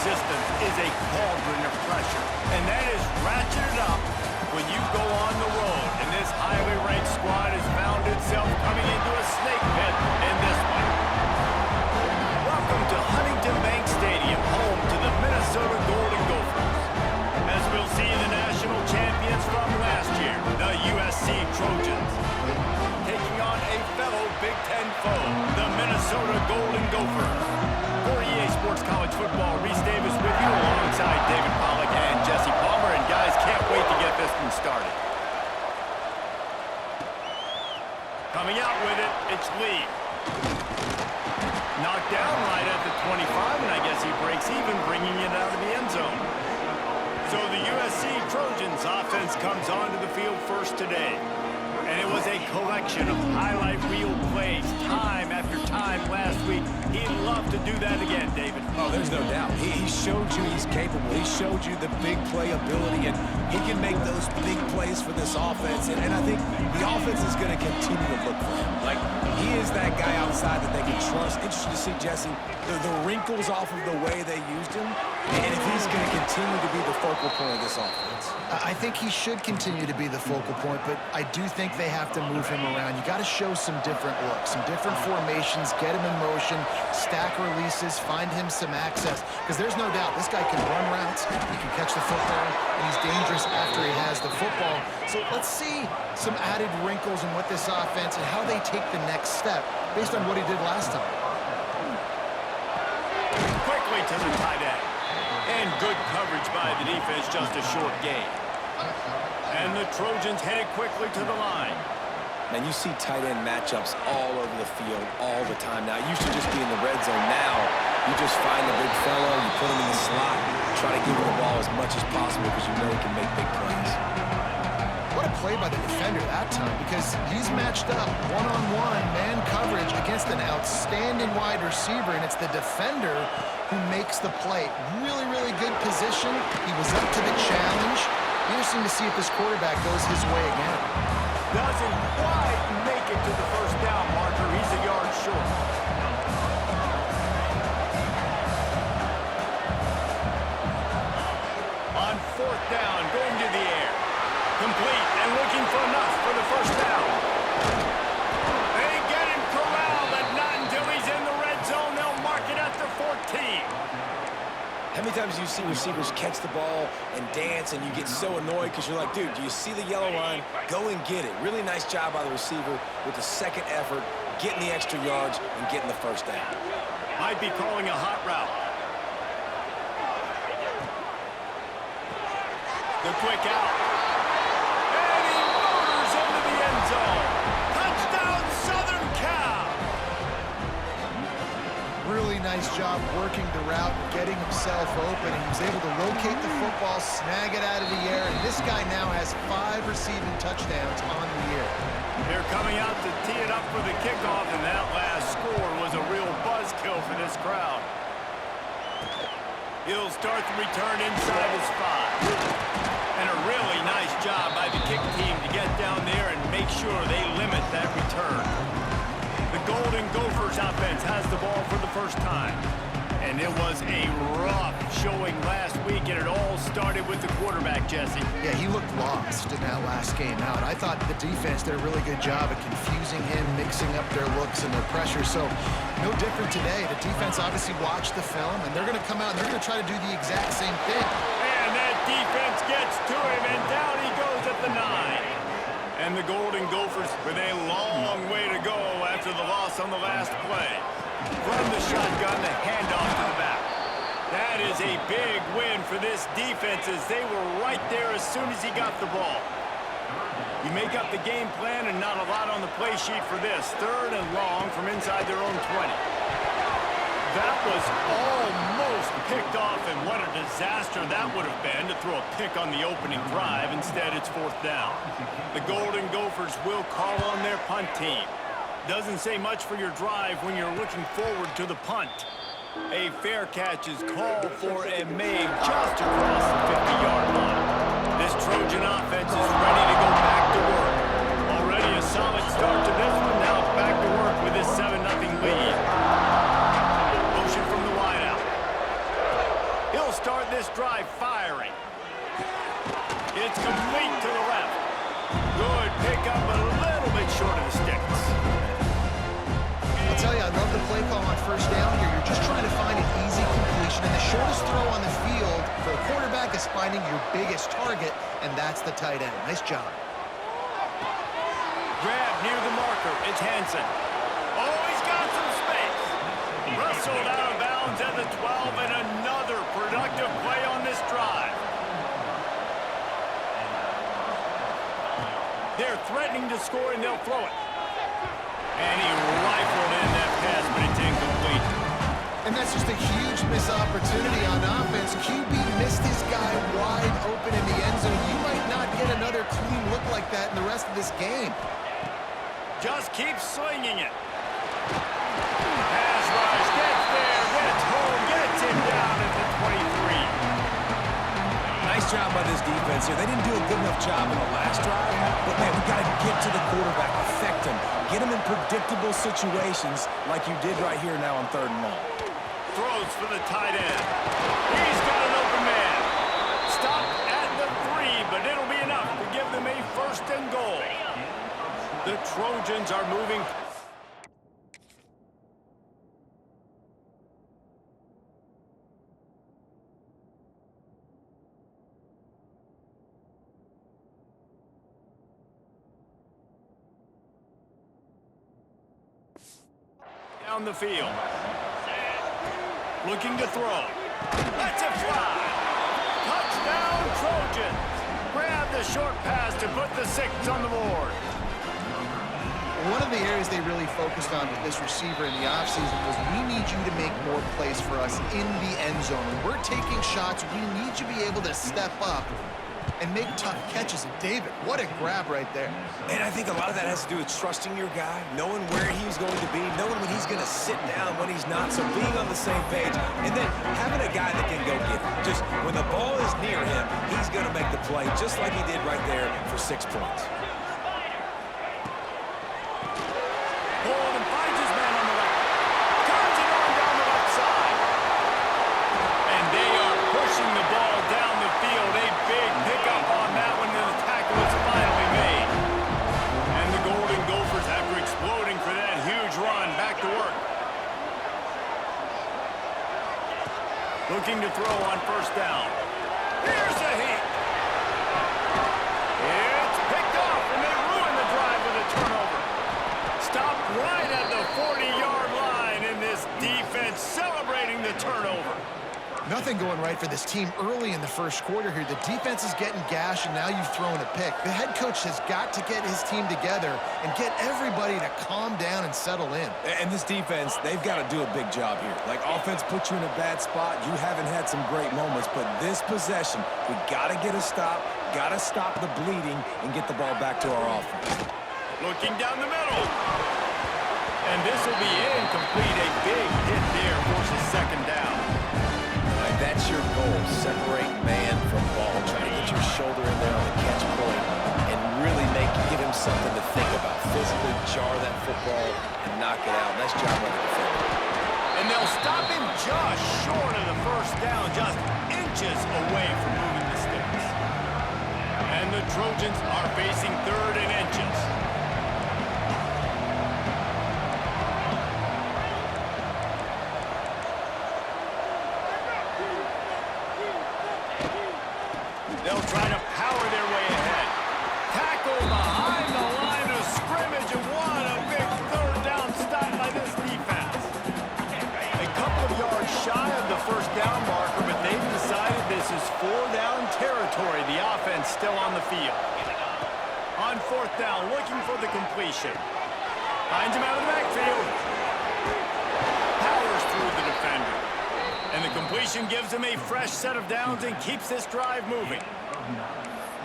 resistance is a cauldron of pressure, and that is ratcheted up when you go on the road. And this highly ranked squad has found itself coming into a snake pit in this one. Welcome to Huntington Bank Stadium, home to the Minnesota Golden Gophers. As we'll see the national champions from last year, the USC Trojans, taking on a fellow Big Ten foe, the Minnesota Golden Gophers. For EA Sports College Football, Reese Davis with you alongside David Pollack and Jesse Palmer. And guys, can't wait to get this one started. Coming out with it, it's Lee. Knocked down right at the 25, and I guess he breaks even, bringing it out of the end zone. So the USC Trojans offense comes onto the field first today. And it was a collection of highlight reel plays time after time last week. He'd love to do that again, David. Oh, there's no doubt. He showed you he's capable. He showed you the big play ability, and he can make those big plays for this offense. And I think the offense is going to continue to look for him. Like, he is that guy outside that they can trust. Interesting to see, Jesse, the wrinkles off of the way they used him, and if he's going to continue to be the focal point of this offense. I think he should continue to be the focal point, but I do think they have to move him around. You got to show some different looks, some different formations, get him in motion, stack releases, find him some access. Because there's no doubt this guy can run routes, he can catch the football, and he's dangerous after he has the football. So let's see some added wrinkles in what this offense and how they take the next step based on what he did last time. Quickly to the tight end. And good coverage by the defense, just a short gain. And the Trojans headed quickly to the line. Man, you see tight end matchups all over the field all the time now. It used to just be in the red zone. Now, you just find the big fellow, you put him in the slot, try to give him the ball as much as possible because you know he can make big plays. What a play by the defender that time, because he's matched up one-on-one man coverage against an outstanding wide receiver, and it's the defender who makes the play. Really, really good position. He was up to the challenge. Interesting to see if this quarterback goes his way again. Doesn't quite make it to the first down marker. He's a yard short. On fourth down, going to the air. Complete and looking for enough for the first down. They get him corralled, but not until he's in the red zone. They'll mark it at the 14. How many times do you see receivers catch the ball and dance and you get so annoyed because you're like, dude, do you see the yellow line? Go and get it. Really nice job by the receiver with the second effort, getting the extra yards and getting the first down. Might be calling a hot route. The quick out. And he motors into the end zone. Touchdown, Southern Cal. Really nice job working the route, getting himself open, and he was able to locate the football, snag it out of the air, and this guy now has 5 receiving touchdowns on the year. They're coming out to tee it up for the kickoff, and that last score was a real buzzkill for this crowd. He'll start the return inside his 5. And a really nice job by the kick team to get down there and make sure they limit that return. The Golden Gophers offense has the ball for the first time. And it was a rough showing last week, and it all started with the quarterback, Jesse. Yeah, he looked lost in that last game out. I thought the defense did a really good job of confusing him, mixing up their looks and their pressure. So no different today. The defense obviously watched the film, and they're going to come out and they're going to try to do the exact same thing. And that defense gets to him, and down he goes at the 9. And the Golden Gophers with a long way to go after the loss on the last play. From the shotgun, the handoff to the back. That is a big win for this defense, as they were right there as soon as he got the ball. You make up the game plan and not a lot on the play sheet for this. 3rd and long from inside their own 20. That was almost picked off, and what a disaster that would have been to throw a pick on the opening drive. Instead, it's 4th down. The Golden Gophers will call on their punt team. Doesn't say much for your drive when you're looking forward to the punt. A fair catch is called for and made just across the 50-yard line. This Trojan offense is ready to go back to work. Already a solid start to this one. Now back to work with this 7-0 lead. Motion from the wideout. shortest throw on the field for a quarterback is finding your biggest target, and that's the tight end. Nice job. Grab near the marker. It's Hansen. Oh, he's got some space. Wrestled out of bounds at the 12, and another productive play on this drive. They're threatening to score, and they'll throw it. And he rifled in that pass, but it's incomplete. And that's just a huge missed opportunity on offense. QB missed his guy wide open in the end zone. You might not get another clean look like that in the rest of this game. Just keep slinging it. Pass rush, gets there, gets home, gets him down at the 23. Nice job by this defense here. They didn't do a good enough job in the last drive, but man, we got to get to the quarterback, affect him, get him in predictable situations like you did right here now on 3rd and long. Throws for the tight end. He's got an open man. Stopped at the 3, but it'll be enough to give them a 1st and goal. The Trojans are moving. Down the field. Looking to throw. That's a fly. Touchdown, Trojans. Grab the short pass to put the 6 on the board. One of the areas they really focused on with this receiver in the offseason was we need you to make more plays for us in the end zone. When we're taking shots, we need you to be able to step up and make tough catches. And David, what a grab right there. And I think a lot of that has to do with trusting your guy, knowing where he's going to be, knowing when he's going to sit down, when he's not, so being on the same page, and then having a guy that can go get it. Just when the ball is near him, he's going to make the play, just like he did right there for 6 points. Looking to throw on 1st down. Here's a heat. It's picked off, and they ruin the drive with a turnover. Stopped right at the 40-yard line, and this defense celebrating the turnover. Nothing going right for this team early in the 1st quarter here. The defense is getting gashed, and now you've thrown a pick. The head coach has got to get his team together and get everybody to calm down and settle in. And this defense, they've got to do a big job here. Like, offense puts you in a bad spot. You haven't had some great moments, but this possession, we got to get a stop, got to stop the bleeding, and get the ball back to our offense. Looking down the middle. And this will be incomplete. A big hit there forces 2nd down. That's your goal, separate man from ball. Try to get your shoulder in there on the catch point and really give him something to think about. Physically jar that football and knock it out. Nice job by the defender. And they'll stop him just short of the 1st down, just inches away from moving the sticks. And the Trojans are facing 3rd and inches. They'll try to power their way ahead. Tackle behind the line of scrimmage, and what a big 3rd down stop by this defense. A couple of yards shy of the 1st down marker, but they've decided this is 4-down territory. The offense still on the field. On 4th down, looking for the completion. Finds him out of the backfield. Powers through the defender. And the completion gives him a fresh set of downs and keeps this drive moving.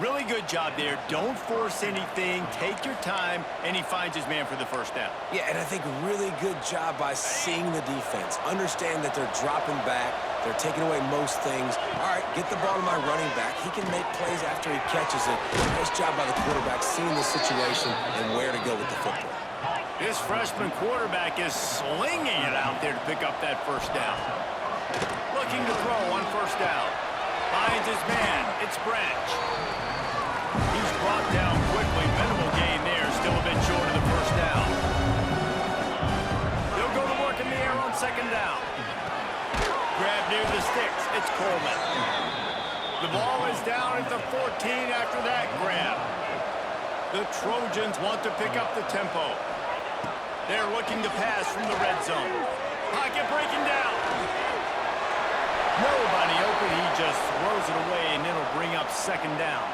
Really good job there. Don't force anything. Take your time, and he finds his man for the 1st down. Yeah, and I think really good job by seeing the defense. Understand that they're dropping back. They're taking away most things. All right, get the ball to my running back. He can make plays after he catches it. Nice job by the quarterback seeing the situation and where to go with the football. This freshman quarterback is slinging it out there to pick up that 1st down. Looking to throw on 1st down. Finds his man. It's Branch. He's brought down quickly. Minimal gain there. Still a bit short of the 1st down. They'll go to work in the air on 2nd down. Grab near the sticks. It's Coleman. The ball is down at the 14 after that grab. The Trojans want to pick up the tempo. They're looking to pass from the red zone. Pocket breaking down. Nobody open. He just throws it away, and it'll bring up second down.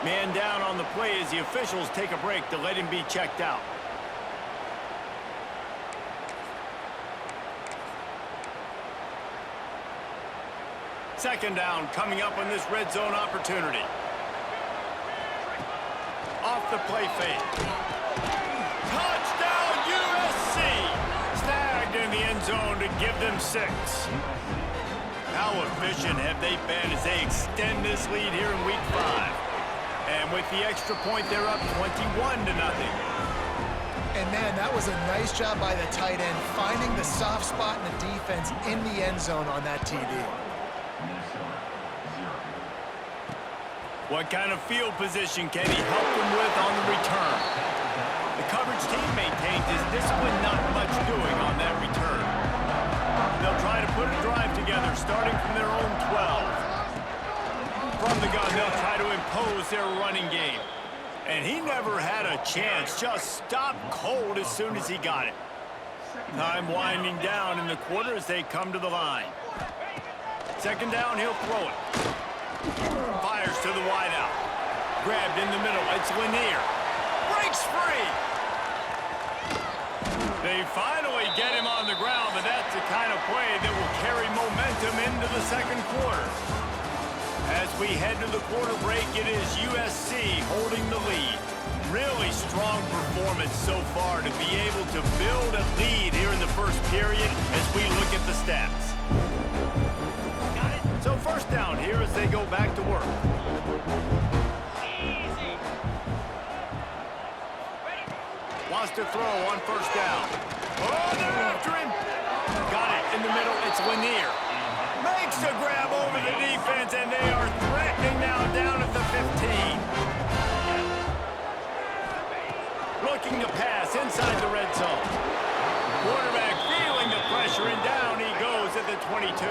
Man down on the play as the officials take a break to let him be checked out. Second down coming up on this red zone opportunity. Off the play fake. Touchdown USC! Snagged in the end zone to give them 6. How efficient have they been as they extend this lead here in week 5? And with the extra point, they're up 21-0. And man, that was a nice job by the tight end, finding the soft spot in the defense in the end zone on that TD. What kind of field position can he help them with on the return? The coverage team maintains his discipline, not much doing on that return. They'll try to put a drive together, starting from their own 12. From the gun, they'll try to impose their running game. And he never had a chance, just stopped cold as soon as he got it. Time winding down in the quarter as they come to the line. Second down, he'll throw it. Fires to the wideout. Grabbed in the middle. It's Lanier. Breaks free. They finally get him on the ground, but that's the kind of play that will carry momentum into the second quarter. As we head to the quarter break, it is USC holding the lead. Really strong performance so far to be able to build a lead here in the first period as we look at the stats. So first down here as they go back to work. Wants to throw on first down. Oh, they're after him. Got it in the middle. It's Lanier. Makes a grab over the defense, and they are threatening now down at the 15. Looking to pass inside the red zone. Quarterback feeling the pressure, and down he goes at the 22.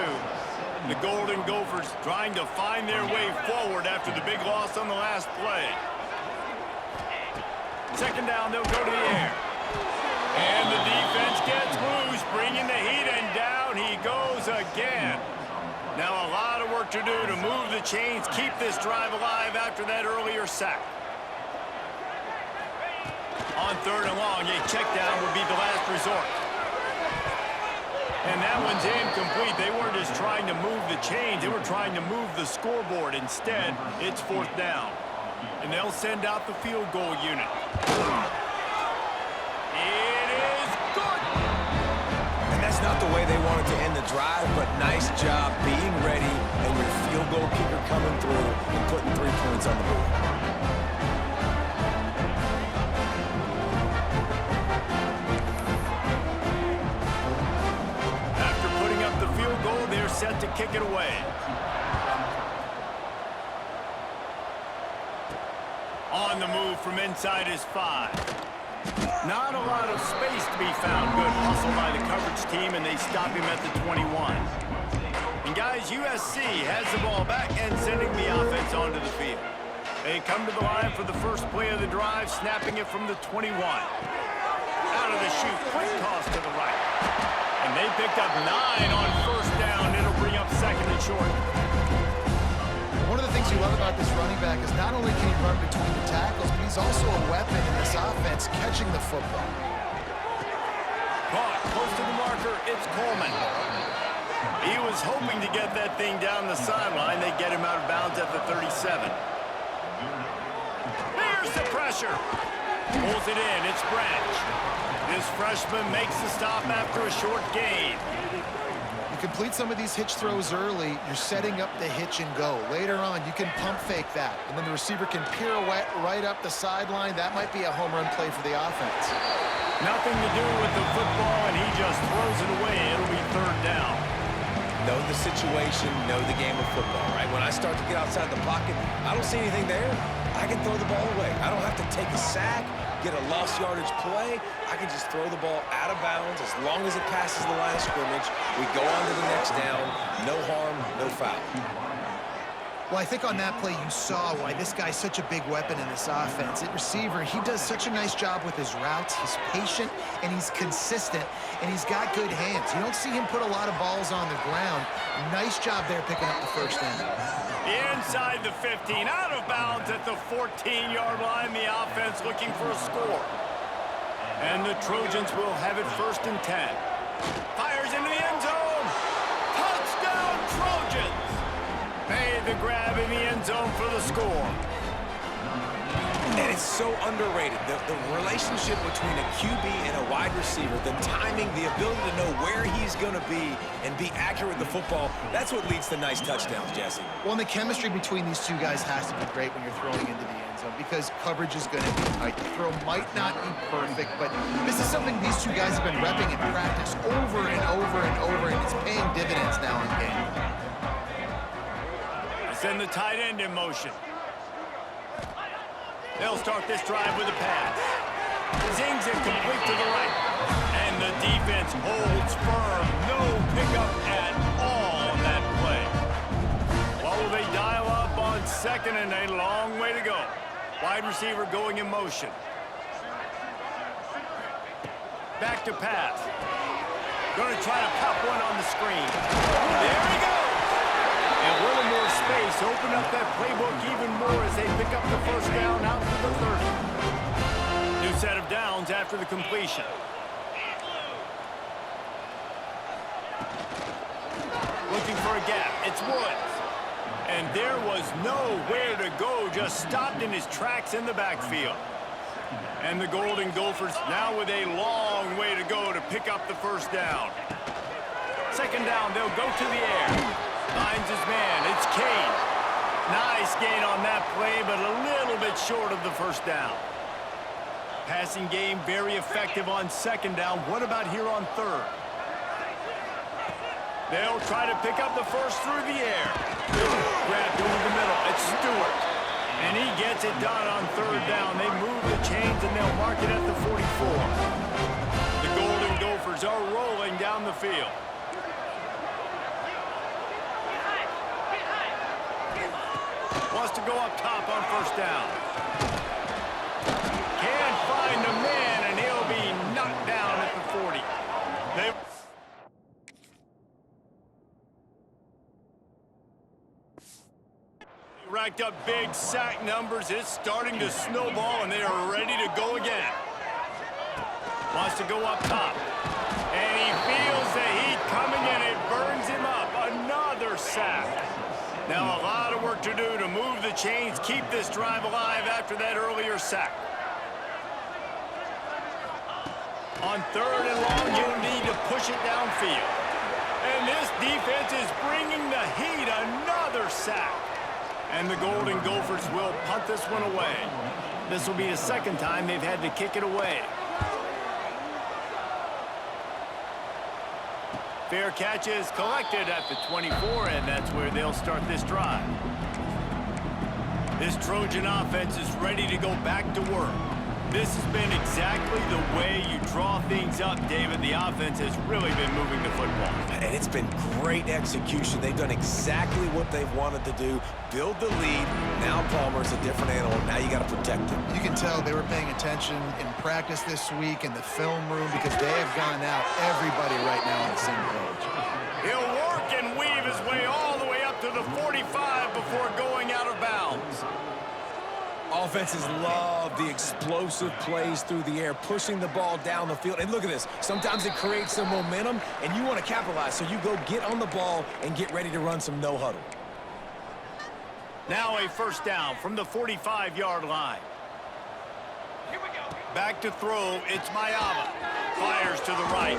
The Golden Gophers trying to find their way forward after the big loss on the last play. Second down, they'll go to the air. And the defense gets loose, bringing the heat, and down he goes again. Now a lot of work to do to move the chains, keep this drive alive after that earlier sack. On third and long, a check down would be the last resort. And that one's incomplete. They weren't just trying to move the chains. They were trying to move the scoreboard. Instead, it's fourth down. And they'll send out the field goal unit. It is good. And that's not the way they wanted to end the drive, but nice job being ready and your field goal kicker coming through and putting 3 points on the board. Set to kick it away. On the move from inside his 5. Not a lot of space to be found. Good hustle by the coverage team, and they stop him at the 21. And guys, USC has the ball back and sending the offense onto the field. They come to the line for the first play of the drive, snapping it from the 21. Out of the chute, quick toss to the right. And they picked up 9 on first down. It'll bring up second and short. One of the things you love about this running back is not only can he run between the tackles, but he's also a weapon in this offense, catching the football. Caught close to the marker, it's Coleman. He was hoping to get that thing down the sideline. They get him out of bounds at the 37. Here's the pressure. Pulls it in, it's Branch. This freshman makes the stop after a short gain. You complete some of these hitch throws early, you're setting up the hitch and go. Later on, you can pump fake that, and then the receiver can pirouette right up the sideline. That might be a home run play for the offense. Nothing to do with the football, and he just throws it away. It'll be third down. Know the situation, know the game of football, right? When I start to get outside the pocket, I don't see anything there. I can throw the ball away. I don't have to take a sack, get a lost yardage play, I can just throw the ball out of bounds as long as it passes the line of scrimmage. We go on to the next down. No harm, no foul. Well, I think on that play you saw why this guy's such a big weapon in this offense. At receiver, he does such a nice job with his routes. He's patient, and he's consistent, and he's got good hands. You don't see him put a lot of balls on the ground. Nice job there picking up the first down. Inside the 15, out of bounds at the 14-yard line. The offense looking for a score. And the Trojans will have it 1st and 10. Fires into the end zone. Touchdown, Trojans! Made the grab in the end zone for the score. And it's so underrated. The relationship between a QB and a wide receiver, the timing, the ability to know where he's going to be and be accurate with the football, that's what leads to nice touchdowns, Jesse. Well, and the chemistry between these two guys has to be great when you're throwing into the end zone because coverage is going to be tight. The throw might not be perfect, but this is something these two guys have been repping in practice over and over and over, and it's paying dividends now in game. Send the tight end in motion. They'll start this drive with a pass. Zings it complete to the right. And the defense holds firm. No pickup at all on that play. While will they dial up on 2nd and a long way to go. Wide receiver going in motion. Back to pass. Going to try to pop one on the screen. There he goes. And a little more space, open up that playbook even more as they pick up the first down out to the 30. New set of downs after the completion. Looking for a gap. It's Woods. And there was nowhere to go, just stopped in his tracks in the backfield. And the Golden Gophers now with a long way to go to pick up the first down. 2nd down, they'll go to the air. Finds his man. It's Kane. Nice gain on that play, but a little bit short of the first down. Passing game very effective on 2nd down. What about here on 3rd? They'll try to pick up the first through the air. Grab through the middle. It's Stewart. And he gets it done on 3rd down. They move the chains, and they'll mark it at the 44. The Golden Gophers are rolling down the field. Wants to go up top on 1st down. Can't find the man, and he'll be knocked down at the 40. They racked up big sack numbers. It's starting to snowball, and they are ready to go again. Wants to go up top. And he feels the heat coming, and it burns him up. Another sack. Now a lot of work to do to move the chains, keep this drive alive after that earlier sack. On 3rd and long, you'll need to push it downfield. And this defense is bringing the heat. Another sack. And the Golden Gophers will punt this one away. This will be the 2nd time they've had to kick it away. Fair catch is collected at the 24, and that's where they'll start this drive. This Trojan offense is ready to go back to work. This has been exactly the way you draw things up, David. The offense has really been moving the football. And it's been great execution. They've done exactly what they've wanted to do. Build the lead. Now Palmer's a different animal. Now you got to protect him. You can tell they were paying attention in practice this week in the film room because they have gone out everybody right now on the same page. He'll work and weave his way all the way up to the 45 before going out of bounds. Offenses love the explosive plays through the air, pushing the ball down the field. And look at this. Sometimes it creates some momentum, and you want to capitalize. So you go get on the ball and get ready to run some no-huddle. Now a 1st down from the 45-yard line. Back to throw. It's Mayava. Fires to the right.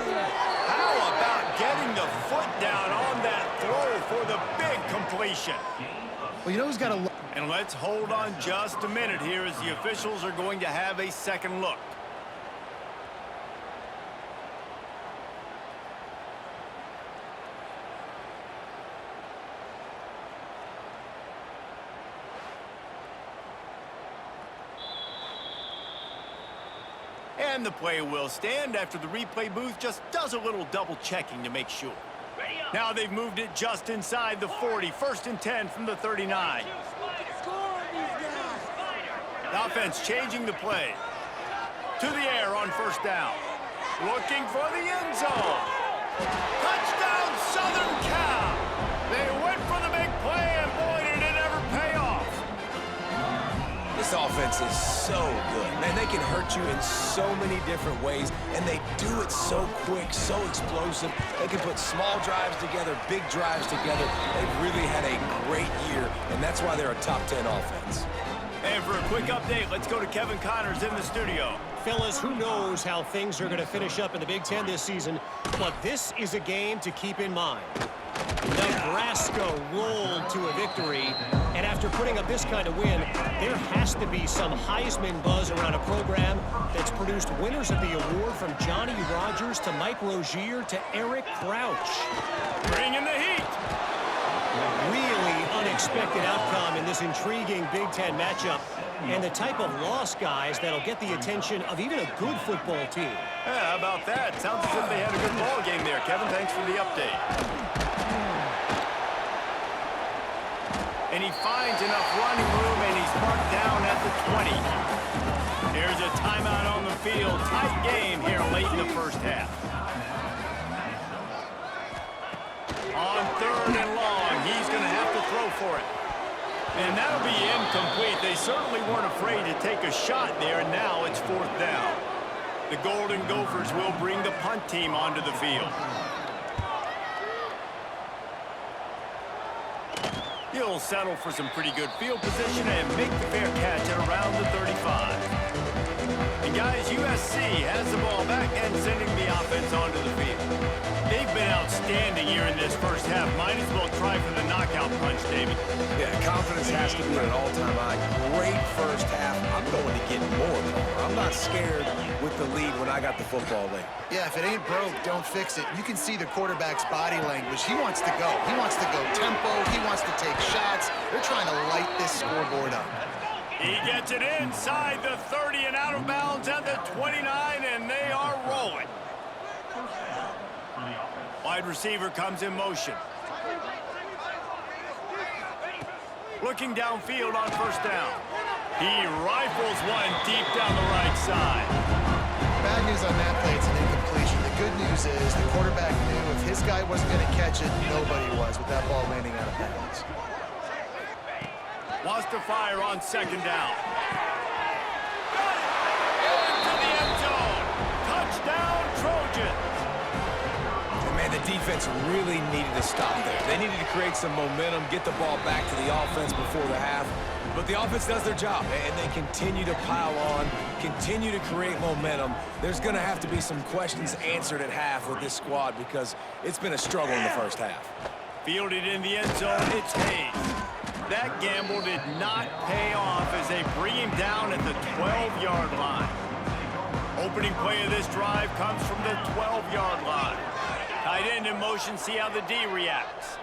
How about getting the foot down on that throw for the big completion? Well, you know who's got a... And let's hold on just a minute here as the officials are going to have a second look. And the play will stand after the replay booth just does a little double checking to make sure. Now they've moved it just inside the 40. 1st and 10 from the 39. The offense changing the play. To the air on 1st down. Looking for the end zone. Touchdown, Southern Cal. They went for the big play, and boy, did it ever pay off. This offense is so good. Man, they can hurt you in so many different ways, and they do it so quick, so explosive. They can put small drives together, big drives together. They've really had a great year, and that's why they're a top 10 offense. And for a quick update, let's go to Kevin Connors in the studio. Fellas, who knows how things are going to finish up in the Big Ten this season, but this is a game to keep in mind. Nebraska rolled to a victory, and after putting up this kind of win, there has to be some Heisman buzz around a program that's produced winners of the award from Johnny Rodgers to Mike Rozier to Eric Crouch. Bring in the heat. Really unexpected outcome in this intriguing Big Ten matchup, and the type of loss, guys, that'll get the attention of even a good football team. Yeah, how about that? Sounds as if they had a good ball game there. Kevin, thanks for the update. And he finds enough running room, and he's marked down at the 20. There's a timeout on the field. Tight game here late in the 1st half. On 3rd and long, he's going to have to throw for it. And that'll be incomplete. They certainly weren't afraid to take a shot there, and now it's 4th down. The Golden Gophers will bring the punt team onto the field. He'll settle for some pretty good field position and make the fair catch at around the 35. And guys, USC has the ball back and sending the offense onto the field. They've been outstanding here in this 1st half. Might as well try for the knockout punch, David. Yeah, confidence has to be at an all-time high. Great 1st half. I'm going to get more. I'm not scared with the lead when I got the football late. Yeah, if it ain't broke, don't fix it. You can see the quarterback's body language. He wants to go. He wants to go tempo. He wants to take shots. They're trying to light this scoreboard up. He gets it inside the 30 and out of bounds at the 29, and they are rolling. Wide receiver comes in motion. Looking downfield on 1st down. He rifles one deep down the right side. Bad news on that play, it's an incompletion. The good news is the quarterback knew if his guy wasn't going to catch it, nobody was with that ball landing out of bounds. Wants to fire on 2nd down. Got it! Into the end zone. Touchdown, Trojans. Man, the defense really needed to stop there. They needed to create some momentum, get the ball back to the offense before the half. But the offense does their job, and they continue to pile on, continue to create momentum. There's going to have to be some questions answered at half with this squad because it's been a struggle in the 1st half. Fielded in the end zone, it's Hayes. That gamble did not pay off as they bring him down at the 12-yard line. Opening play of this drive comes from the 12-yard line. Tight end in motion, see how the D reacts.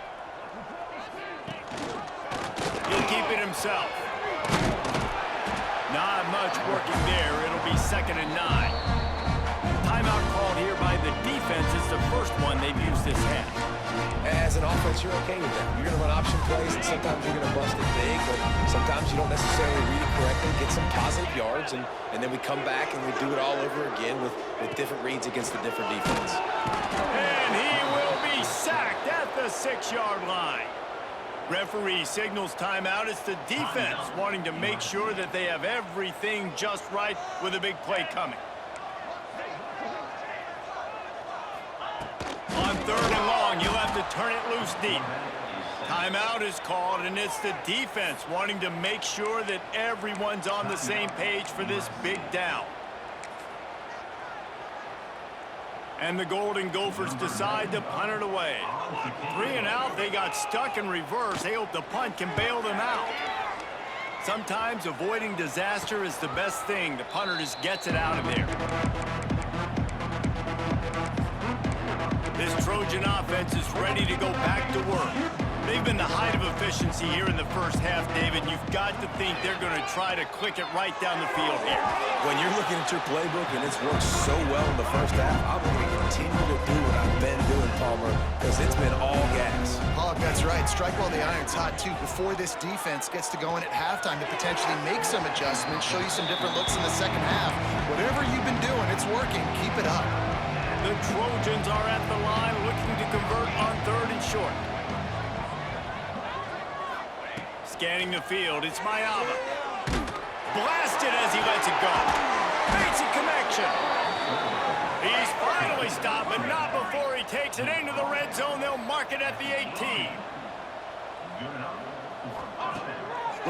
He'll keep it himself. Not much working there. It'll be 2nd and 9. Timeout called here by the defense. It's the first one they've used this half. As an offense, you're okay with that. You're going to run option plays, and sometimes you're going to bust it big, but sometimes you don't necessarily read it correctly, get some positive yards, and then we come back and we do it all over again with different reads against the different defense. And he will be sacked at the 6-yard line. Referee signals timeout. It's the defense wanting to make sure that they have everything just right with a big play coming. On 3rd and long, you'll have to turn it loose deep. Timeout is called, and it's the defense wanting to make sure that everyone's on the same page for this big down. And the Golden Gophers decide to punt it away. 3 and out, they got stuck in reverse. They hope the punt can bail them out. Sometimes avoiding disaster is the best thing. The punter just gets it out of there. This Trojan offense is ready to go back to work. They've been the height of efficiency here in the first half, David. You've got to think they're going to try to click it right down the field here. When you're looking at your playbook and it's worked so well in the first half, I'm going to continue to do what I've been doing, Palmer, because it's been all gas. Paul, that's right. Strike while the iron's hot, too, before this defense gets to going at halftime to potentially make some adjustments, show you some different looks in the second half. Whatever you've been doing, it's working. Keep it up. The Trojans are at the line looking to convert on 3rd and short. Scanning the field, it's Mayava. Blasted as he lets it go. Makes a connection. He's finally stopped, but not before he takes it into the red zone. They'll mark it at the 18.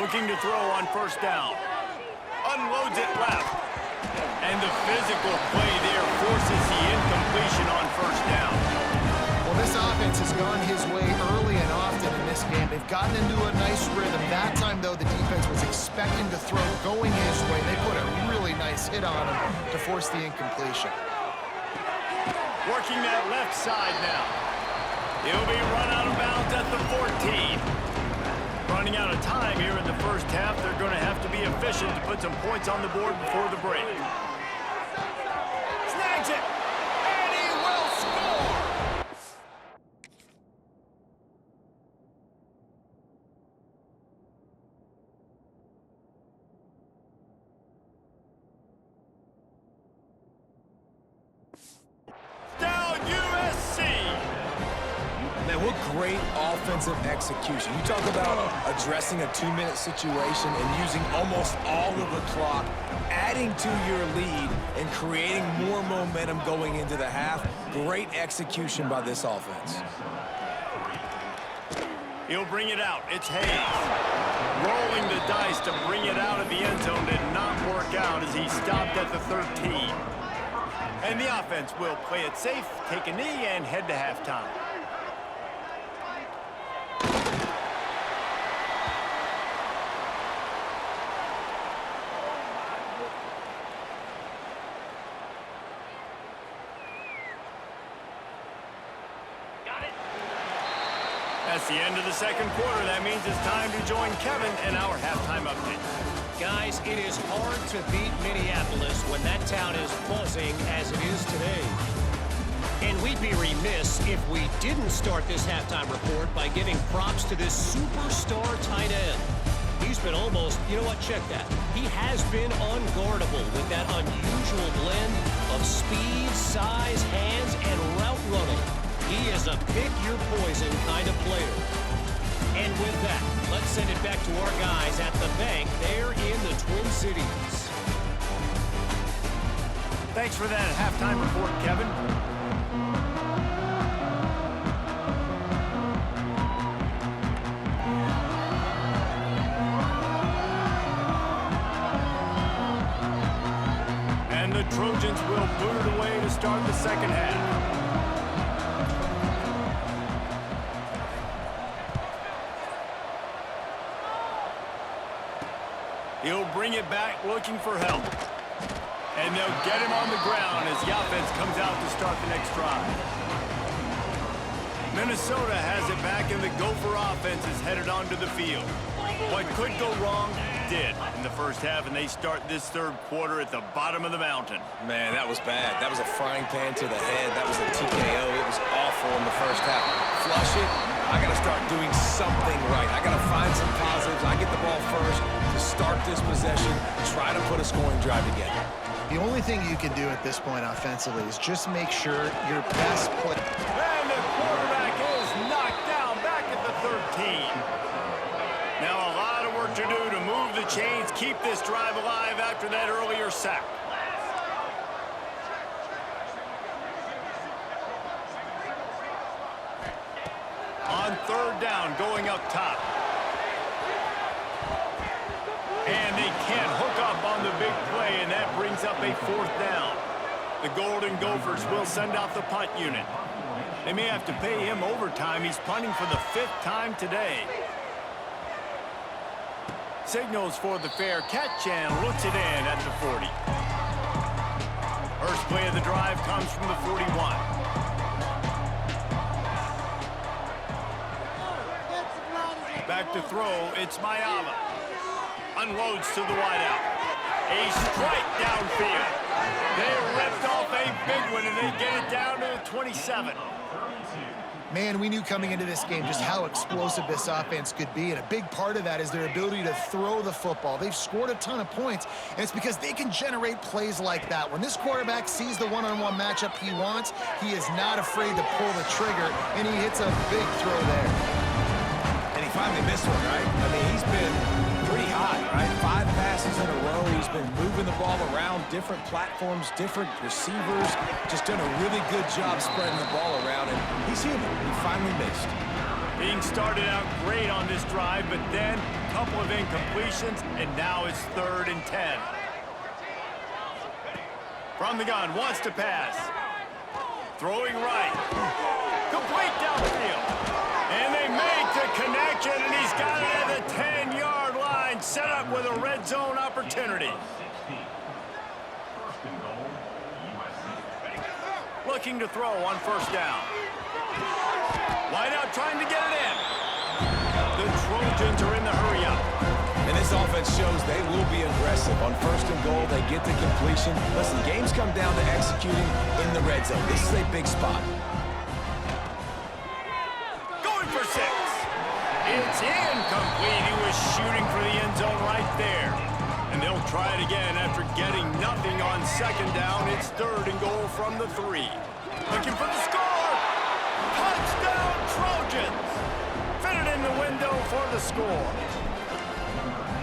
Looking to throw on 1st down. Unloads it left. And the physical play there forces the incompletion on 1st down. Well, this offense has gone his way early and often in this game. They've gotten into a nice rhythm. That time, though, the defense was expecting to throw going his way. They put a really nice hit on him to force the incompletion. Working that left side now. He'll be run out of bounds at the 14. Running out of time here in the first half. They're going to have to be efficient to put some points on the board before the break. Snags it! And he will score! Down USC! Man, what great offensive execution. You talk about addressing a 2-minute situation and using almost all of the clock, adding to your lead and creating more momentum going into the half. Great execution by this offense. He'll bring it out. It's Hayes. Rolling the dice to bring it out of the end zone did not work out as he stopped at the 13. And the offense will play it safe, take a knee, and head to halftime. That's the end of the second quarter. That means it's time to join Kevin in our halftime update. Guys, it is hard to beat Minneapolis when that town is buzzing as it is today. And we'd be remiss if we didn't start this halftime report by giving props to this superstar tight end. He's been almost, you know what, check that. He has been unguardable with that unusual blend of speed, size, hands, and route running. He is a pick-your-poison kind of player. And with that, let's send it back to our guys at the bank there in the Twin Cities. Thanks for that halftime report, Kevin. And the Trojans will boot it away to start the second half. He'll bring it back looking for help. And they'll get him on the ground as the offense comes out to start the next drive. Minnesota has it back, and the Gopher offense is headed onto the field. What could go wrong did in the first half, and they start this third quarter at the bottom of the mountain. Man, that was bad. That was a frying pan to the head. That was a TKO. It was awful in the first half. Flush it. I got to start doing something right. I got to find some positives. I get the ball first to start this possession, try to put a scoring drive together. The only thing you can do at this point offensively is just make sure your best play. And the quarterback is knocked down back at the 13. Now a lot of work to do to move the chains, keep this drive alive after that earlier sack. On 3rd down, going up top. And they can't hook up on the big play, and that brings up a 4th down. The Golden Gophers will send out the punt unit. They may have to pay him overtime. He's punting for the 5th time today. Signals for the fair catch and looks it in at the 40. First play of the drive comes from the 41. Back to throw, it's Mayava. Unloads to the wideout. A strike downfield. They ripped off a big one, and they get it down to the 27. Man, we knew coming into this game just how explosive this offense could be, and a big part of that is their ability to throw the football. They've scored a ton of points, and it's because they can generate plays like that. When this quarterback sees the one-on-one matchup he wants, he is not afraid to pull the trigger, and he hits a big throw there. And he finally missed one, right? I mean, he's been pretty hot, right? 5 passes in a row. He's been moving the ball around different platforms, different receivers, just done a really good job spreading the ball around, and he's human. He finally missed. Being started out great on this drive, but then a couple of incompletions, and now it's 3rd and 10. From the gun, wants to pass. Throwing right. Complete downfield. And they make the connection, and he's got it at the 10-yard line, set up with a red zone opportunity. Looking to throw on 1st down. Wide out trying to get it in. The Trojans are in the hurry-up. And this offense shows they will be aggressive. On 1st and goal, they get the completion. Listen, games come down to executing in the red zone. This is a big spot. Going for 6. It's incomplete. He was shooting for the end zone right there. And they'll try it again after getting nothing on 2nd down. It's 3rd and goal from the 3. Looking for the score. Touchdown, Trojans. Fitted in the window for the score.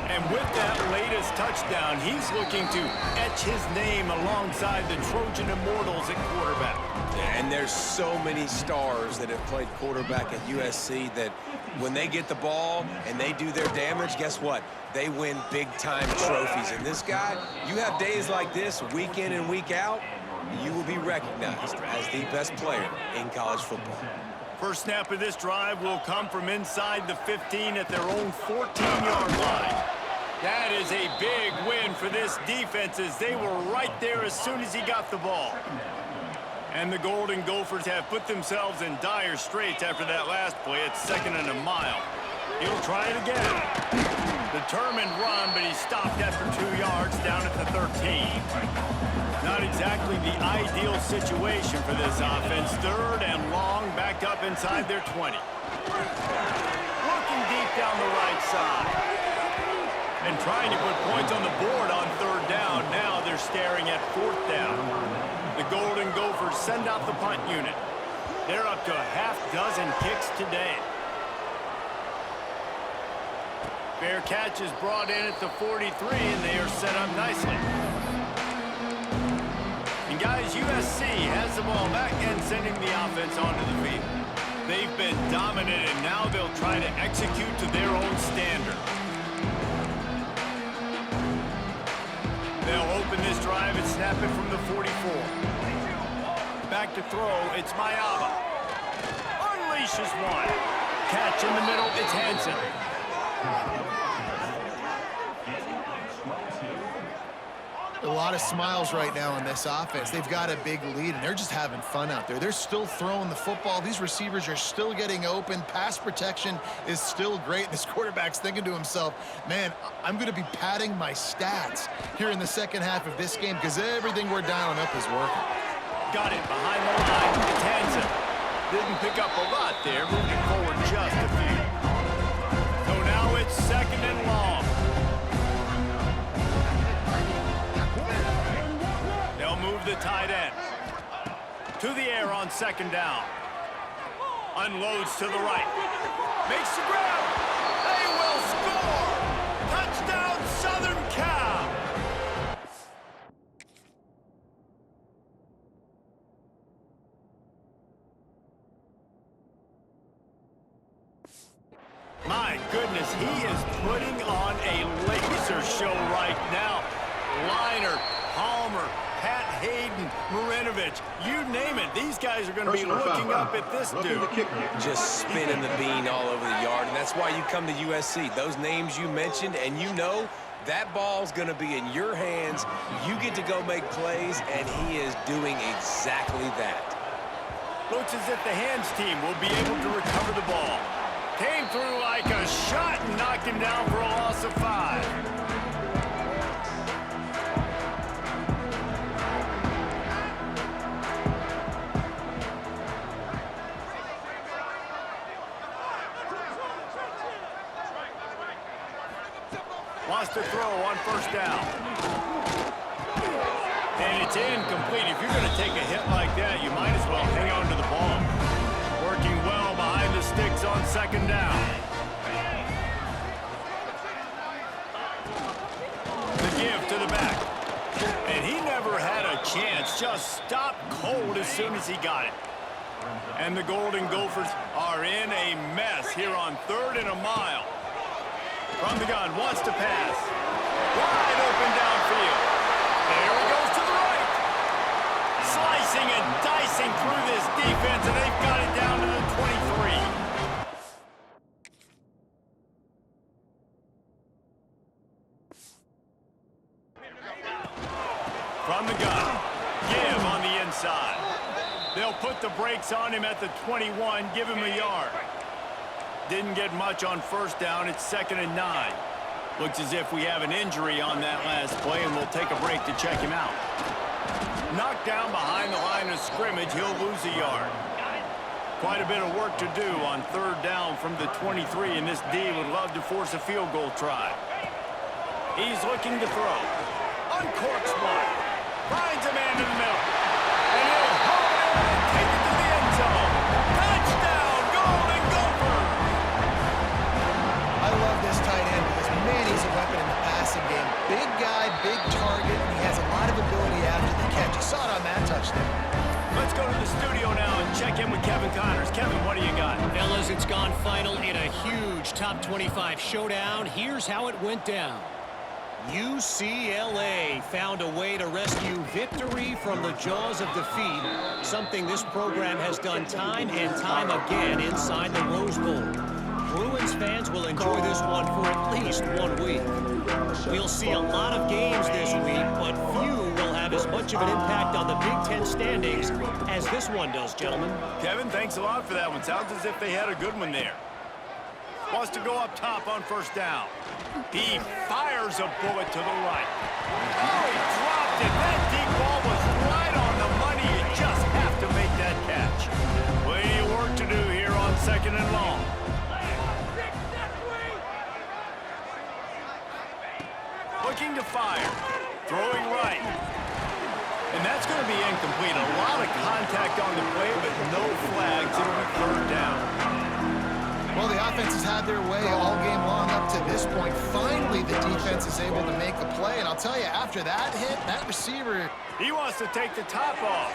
And with that latest touchdown, he's looking to etch his name alongside the Trojan Immortals at quarterback. And there's so many stars that have played quarterback at USC that when they get the ball and they do their damage, guess what? They win big-time trophies. And this guy, you have days like this, week in and week out, you will be recognized as the best player in college football. First snap of this drive will come from inside the 15 at their own 14-yard line. That is a big win for this defense as they were right there as soon as he got the ball. And the Golden Gophers have put themselves in dire straits after that last play at 2nd and a mile. He'll try it again. Determined run, but he stopped after 2 yards down at the 13. Not exactly the ideal situation for this offense. 3rd and long, back up inside their 20. Looking deep down the right side. And trying to put points on the board on 3rd down. Now they're staring at 4th down. The Golden Gophers send out the punt unit. They're up to a half-dozen kicks today. Fair catch is brought in at the 43, and they are set up nicely. And guys, USC has the ball back and sending the offense onto the field. They've been dominant, and now they'll try to execute to their own standard. They'll open this drive and snap it from the 44. Back to throw, it's Mayava. Unleashes one. Catch in the middle, it's Hansen. A lot of smiles right now in this offense. They've got a big lead, and they're just having fun out there. They're still throwing the football. These receivers are still getting open. Pass protection is still great. This quarterback's thinking to himself, man, I'm going to be padding my stats here in the 2nd half of this game because everything we're dialing up is working. Got it behind the line. It's Hansen. Didn't pick up a lot there, moving forward just a few. So now it's 2nd and long. Move the tight end to the air on 2nd down. Unloads to the right. Makes the grab. They will score. Touchdown, Southern Cal. My goodness, he is putting on a laser show right now. Liner, Palmer, Pat Hayden, Marinovich, you name it. These guys are going to be looking up at this dude. Just spinning the bean all over the yard, and that's why you come to USC. Those names you mentioned, and you know that ball's going to be in your hands. You get to go make plays, and he is doing exactly that. Looks as if the hands team will be able to recover the ball. Came through like a shot and knocked him down for a loss of 5. Wants to throw on first down. And it's incomplete. If you're going to take a hit like that, you might as well hang on to the ball. Working well behind the sticks on second down. The give to the back. And he never had a chance. Just stopped cold as soon as he got it. And the Golden Gophers are in a mess here on 3rd and a mile. From the gun, wants to pass. Wide open downfield. There he goes to the right. Slicing and dicing through this defense, and they've got it down to the 23. From the gun, give on the inside. They'll put the brakes on him at the 21, give him a yard. Didn't get much on first down. It's 2nd and 9. Looks as if we have an injury on that last play, and we'll take a break to check him out. Knocked down behind the line of scrimmage. He'll lose a yard. Quite a bit of work to do on 3rd down from the 23, and this D would love to force a field goal try. He's looking to throw. Uncorks one. Finds a man in the middle. And he'll hold it and take it to the end zone. Touchdown, Golden Gophers! I love this tight end because, man, he's a weapon in the passing game. Big guy, big target, and he has a lot of ability after the catch. You saw it on that touchdown. Let's go to the studio now and check in with Kevin Connors. Kevin, what do you got? Fellas, it's gone final in a huge top 25 showdown. Here's how it went down. UCLA found a way to rescue victory from the jaws of defeat, something this program has done time and time again inside the Rose Bowl. Bruins fans will enjoy this one for at least 1 week. We'll see a lot of games this week, but few will have as much of an impact on the Big Ten standings as this one does, gentlemen. Kevin, thanks a lot for that one. Sounds as if they had a good one there. Wants to go up top on first down. He fires a bullet to the right. Oh, he dropped it. That deep ball was right on the money. You just have to make that catch. Plenty of work to do here on 2nd and long. Looking to fire. Throwing right. And that's going to be incomplete. A lot of contact on the play, but no flags. It'll be 3rd down. Well, the offense has had their way all game long up to this point. Finally, the defense is able to make the play. And I'll tell you, after that hit, that receiver... He wants to take the top off.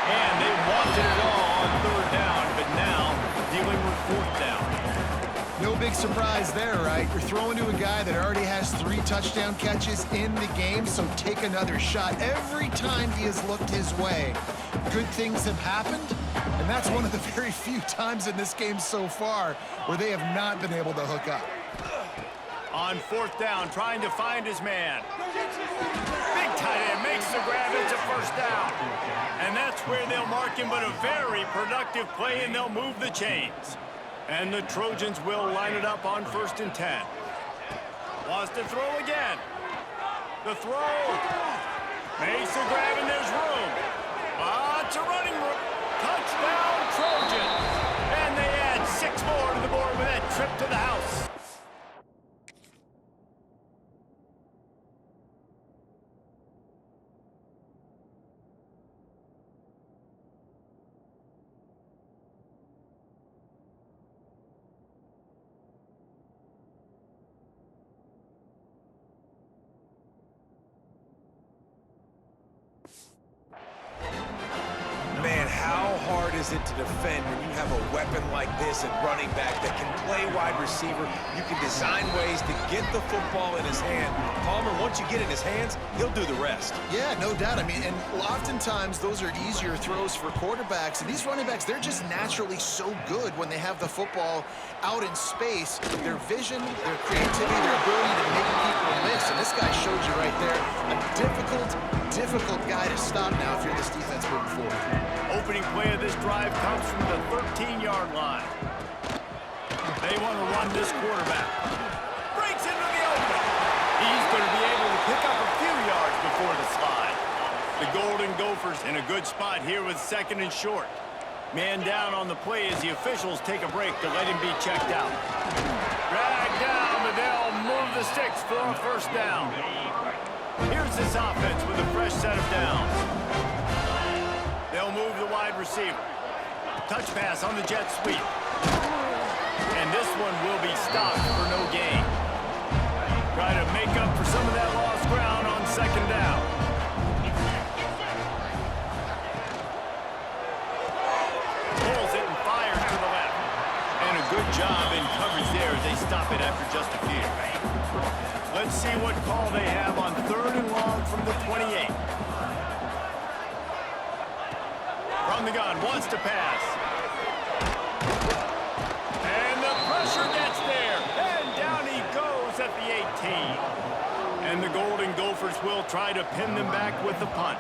And they wanted it all on 3rd down, but now dealing with 4th down. No big surprise there, right? You're throwing to a guy that already has 3 touchdown catches in the game, so take another shot. Every time he has looked his way, good things have happened, and that's one of the very few times in this game so far where they have not been able to hook up. On 4th down, trying to find his man. Big tight end makes the grab. It's a first down. And that's where they'll mark him, but a very productive play, and they'll move the chains. And the Trojans will line it up on 1st and 10. Wants to throw again. The throw. Makes the grab, and there's room. Lots of running room. Touchdown, Trojans. And they add 6 more to the board with that trip to the house. Man, how hard is it to defend when you have a weapon like this at running back that can play wide receiver? You can design ways to get the football in his hand. Palmer, once you get it in his hands, he'll do the rest. Yeah, no doubt. I mean, and oftentimes those are easier throws for quarterbacks. And these running backs, they're just naturally so good when they have the football out in space. Their vision, their creativity, their ability to make people miss. And this guy showed you right there a difficult guy to stop now if you're this defense moving forward. Opening play of this drive comes from the 13-yard line. want to run this quarterback. Breaks into the open. He's going to be able to pick up a few yards before the slide. The Golden Gophers in a good spot here with 2nd and short. Man down on the play as the officials take a break to let him be checked out. Drag down, but they'll move the sticks for a 1st down. Here's this offense with a fresh set of downs. They'll move the wide receiver. Touch pass on the jet sweep. And this one will be stopped for no gain. Try to make up for some of that lost ground on 2nd down. Pulls it and fires to the left. And a good job in coverage there as they stop it after just a few. Let's see what call they have on 3rd and long from the 28. From the gun, wants to pass. And the pressure gets there. And down he goes at the 18. And the Golden Gophers will try to pin them back with the punt.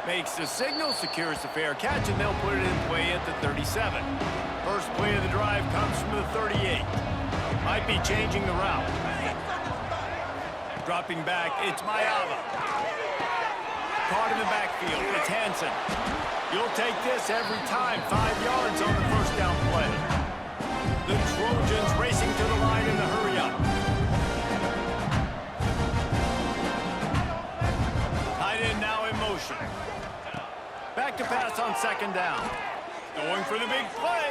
Makes the signal, secures the fair catch, and they'll put it in play at the 37. First play of the drive comes from the 38. Might be changing the route. Dropping back, it's Mayava. Caught in the backfield, it's Hansen. You'll take this every time, 5 yards on the 1st down play. The Trojans racing to the line in the hurry-up. Tight end now in motion. Back to pass on 2nd down. Going for the big play.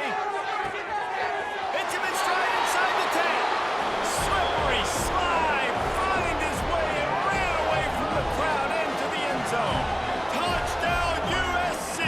Hits him in stride inside the 10. Slippery slide. Find his way and ran away from the crowd into the end zone. Touchdown USC.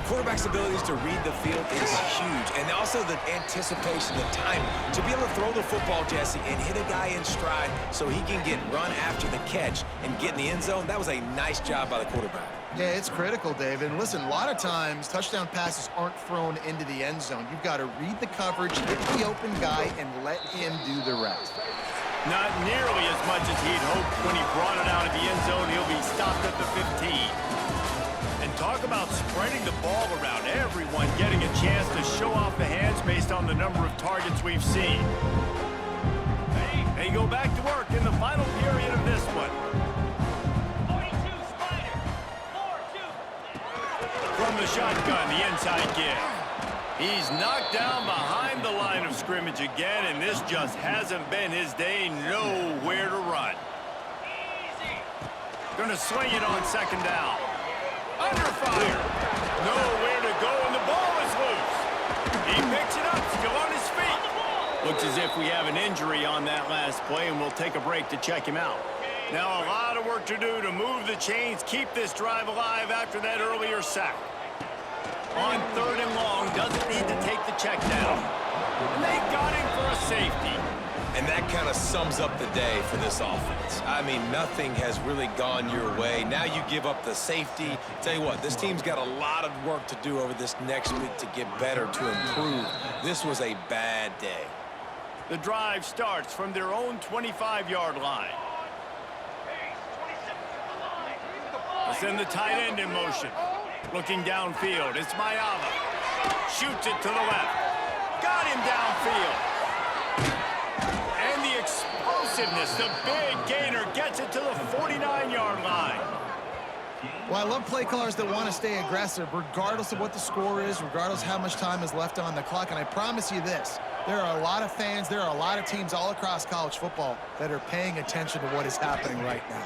Quarterback's abilities to read the field is huge. And also the anticipation, the timing. To be able to throw the football, Jesse, and hit a guy in stride so he can get run after the catch and get in the end zone, that was a nice job by the quarterback. Yeah, it's critical, David. And listen, a lot of times touchdown passes aren't thrown into the end zone. You've got to read the coverage, hit the open guy, and let him do the rest. Not nearly as much as he'd hoped when he brought it out of the end zone. He'll be stopped at the 15. And talk about spreading the ball around. Everyone getting a chance to show off the hands based on the number of targets we've seen. They go back to work in the final period of this one. From the shotgun, the inside give. He's knocked down behind the line of scrimmage again, and this just hasn't been his day. Nowhere to run. Gonna swing it on 2nd down. Under fire. Nowhere to go, and the ball is loose. He picks it up, still on his feet. Looks as if we have an injury on that last play, and we'll take a break to check him out. Now a lot of work to do to move the chains, keep this drive alive after that earlier sack. On 3rd and long, doesn't need to take the check down. And they got him for a safety. And that kind of sums up the day for this offense. I mean, nothing has really gone your way. Now you give up the safety. Tell you what, this team's got a lot of work to do over this next week to get better, to improve. This was a bad day. The drive starts from their own 25-yard line. They'll send the tight end in motion. Looking downfield, it's Mayava. Shoots it to the left. Got him downfield. And the explosiveness, the big gainer gets it to the 49-yard line. Well, I love play callers that want to stay aggressive, regardless of what the score is, regardless of how much time is left on the clock. And I promise you this, there are a lot of fans, there are a lot of teams all across college football that are paying attention to what is happening right now.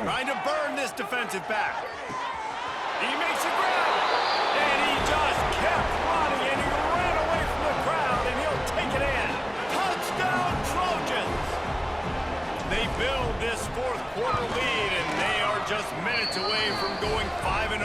Trying to burn this defensive back. He makes a grab, and he just kept running, and he ran away from the crowd, and he'll take it in. Touchdown, Trojans! They build this 4th quarter lead, and they are just minutes away from going 5-0.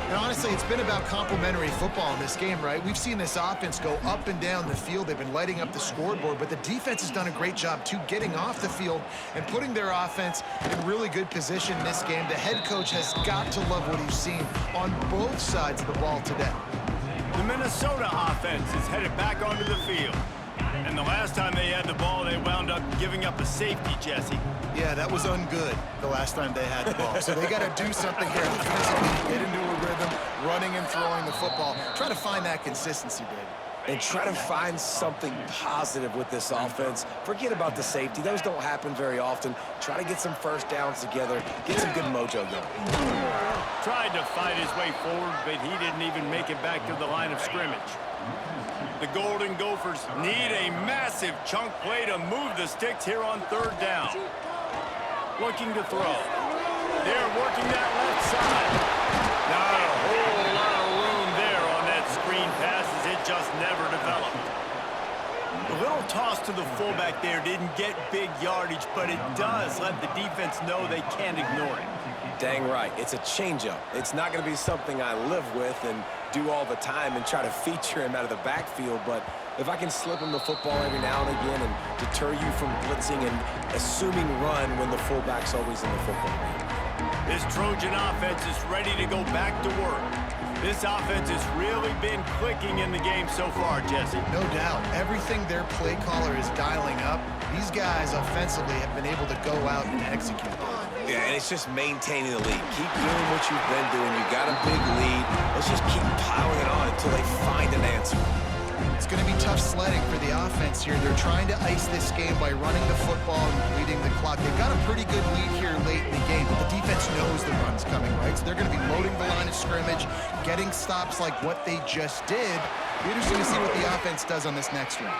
And honestly, it's been about complementary football in this game, right? We've seen this offense go up and down the field. They've been lighting up the scoreboard, but the defense has done a great job, too, getting off the field and putting their offense in really good position in this game. The head coach has got to love what he's seen on both sides of the ball today. The Minnesota offense is headed back onto the field. And the last time they had the ball, they wound up giving up a safety, Jesse. Yeah, that was ungood the last time they had the ball. So they got to do something here offensively, get into a rhythm, running and throwing the football. Try to find that consistency, David. And try to find something positive with this offense. Forget about the safety. Those don't happen very often. Try to get some first downs together. Get some good mojo going. Tried to fight his way forward, but he didn't even make it back to the line of scrimmage. The Golden Gophers need a massive chunk play to move the sticks here on third down. Looking to throw. They're working that left side. Not a whole lot of room there on that screen pass as it just never developed. The little toss to the fullback there didn't get big yardage, but it does let the defense know they can't ignore it. Dang right. It's a changeup. It's not going to be something I live with and do all the time and try to feature him out of the backfield, but if I can slip him the football every now and again and deter you from blitzing and assuming run when the fullback's always in the football game. This Trojan offense is ready to go back to work. This offense has really been clicking in the game so far, Jesse. No doubt. Everything their play caller is dialing up, these guys offensively have been able to go out and execute. Yeah, and it's just maintaining the lead. Keep doing what you've been doing. You got a big lead. Let's just keep piling it on until they find an answer. It's going to be tough sledding for the offense here. They're trying to ice this game by running the football and bleeding the clock. They've got a pretty good lead here late in the game, but the defense knows the run's coming, right? So they're going to be loading the line of scrimmage, getting stops like what they just did. Be interesting to see what the offense does on this next one.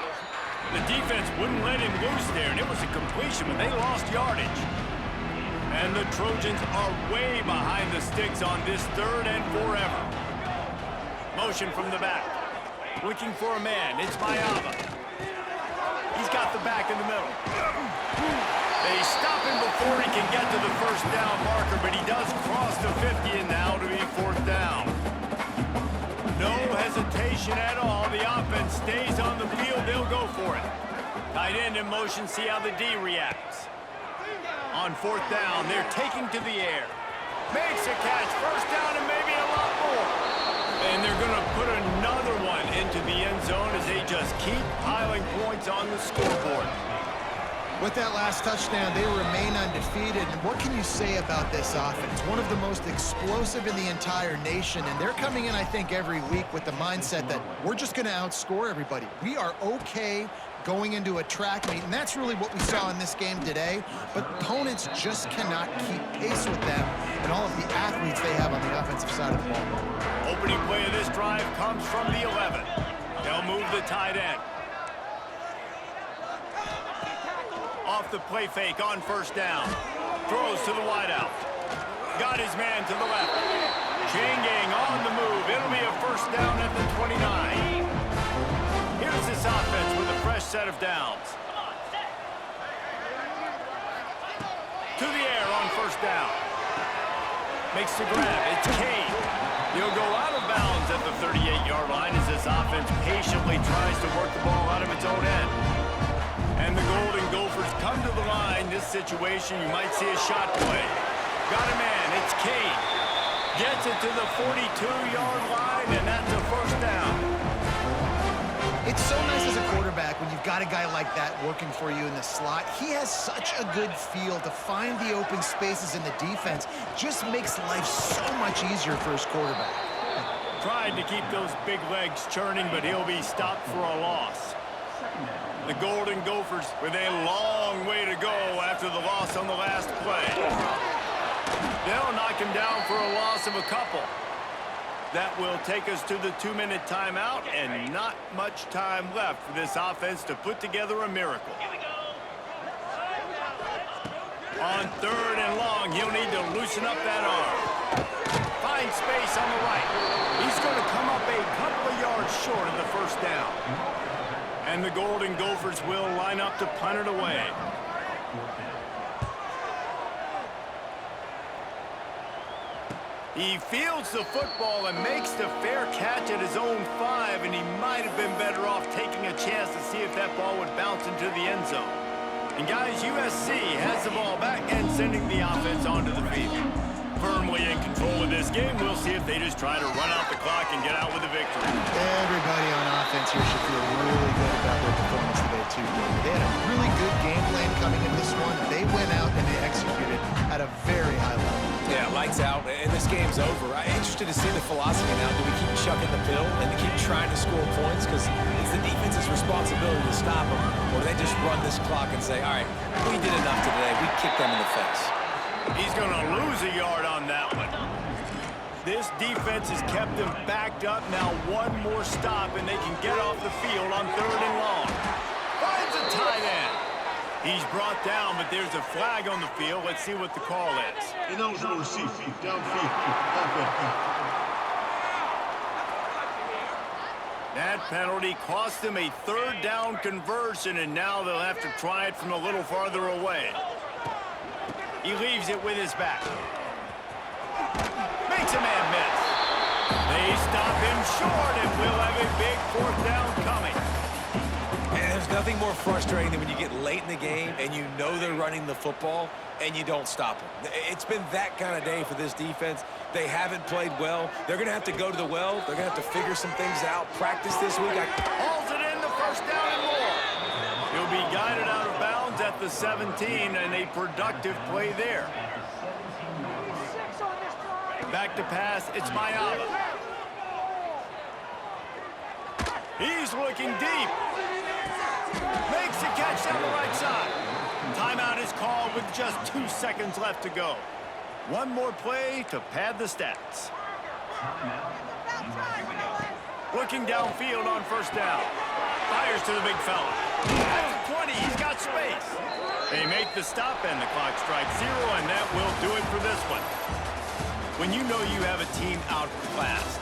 The defense wouldn't let him loose there, and it was a completion, but they lost yardage. And the Trojans are way behind the sticks on this third and forever. Motion from the back. Looking for a man. It's Mayava. He's got the back in the middle. They stop him before he can get to the first down marker, but he does cross the 50 and now to be fourth down. No hesitation at all. The offense stays on the field. They'll go for it. Tight end in motion. See how the D reacts. On fourth down, they're taking to the air. Makes a catch. First down and maybe a lot more. And they're going to put another one into the end zone as they just keep piling points on the scoreboard. With that last touchdown, they remain undefeated. And what can you say about this offense? One of the most explosive in the entire nation. And they're coming in, I think, every week with the mindset that we're just going to outscore everybody. We are okay going into a track meet, and that's really what we saw in this game today. But opponents just cannot keep pace with them and all of the athletes they have on the offensive side of the ball. Opening play of this drive comes from the 11. They'll move the tight end. Off the play fake on first down. Throws to the wideout. Got his man to the left. Changing on the move. It'll be a first down at the 29. Here's this offense with a fresh set of downs. To the air on first down. Makes the grab. It's Kane. He'll go out of bounds at the 38-yard line as this offense patiently tries to work the ball out of its own end. And the Golden Gophers come to the line. This situation, you might see a shot play. Got a man. It's Kane. Gets it to the 42-yard line, and that's a first down. It's so nice as a quarterback when you've got a guy like that working for you in the slot. He has such a good feel to find the open spaces in the defense. Just makes life so much easier for his quarterback. Tried to keep those big legs churning, but he'll be stopped for a loss. The Golden Gophers with a long way to go after the loss on the last play. They'll knock him down for a loss of a couple. That will take us to the 2-minute timeout, and not much time left for this offense to put together a miracle. On third and long, he'll need to loosen up that arm. Find space on the right. He's going to come up a couple of yards short of the first down. And the Golden Gophers will line up to punt it away. He fields the football and makes the fair catch at his own 5, and he might have been better off taking a chance to see if that ball would bounce into the end zone. And guys, USC has the ball back and sending the offense onto the field. firmly in control of this game. We'll see if they just try to run out the clock and get out with a victory. Everybody on offense here should feel really good about their performance today, too, David. They had a really good game plan coming in this one. They went out and they executed at a very high level. Yeah, lights out, and this game's over. I'm interested to see the philosophy now. Do we keep chucking the pill and keep trying to score points? Because it's the defense's responsibility to stop them. Or do they just run this clock and say, all right, we did enough today. We kicked them in the face. He's going to lose a yard on that one. This defense has kept them backed up. Now one more stop, and they can get off the field on 3rd and long. Finds a tight end. He's brought down, but there's a flag on the field. Let's see what the call is. That penalty cost them a 3rd down conversion, and now they'll have to try it from a little farther away. He leaves it with his back. Makes a man miss. They stop him short, and we'll have a big 4th down coming. And there's nothing more frustrating than when you get late in the game and you know they're running the football and you don't stop them. It's been that kind of day for this defense. They haven't played well. They're going to have to go to the well. They're going to have to figure some things out. Practice this week. Hauls it in, the 1st down and more. He'll be guided out of bounds at the 17, and a productive play there. Back to pass, it's Mayala. He's looking deep. Makes a catch down the right side. Timeout is called with just 2 seconds left to go. One more play to pad the stats. Looking downfield on 1st down. Fires to the big fella. At the 20, he's got space. They make the stop and the clock strikes 0, and that will do it for this one. When you know you have a team outclassed,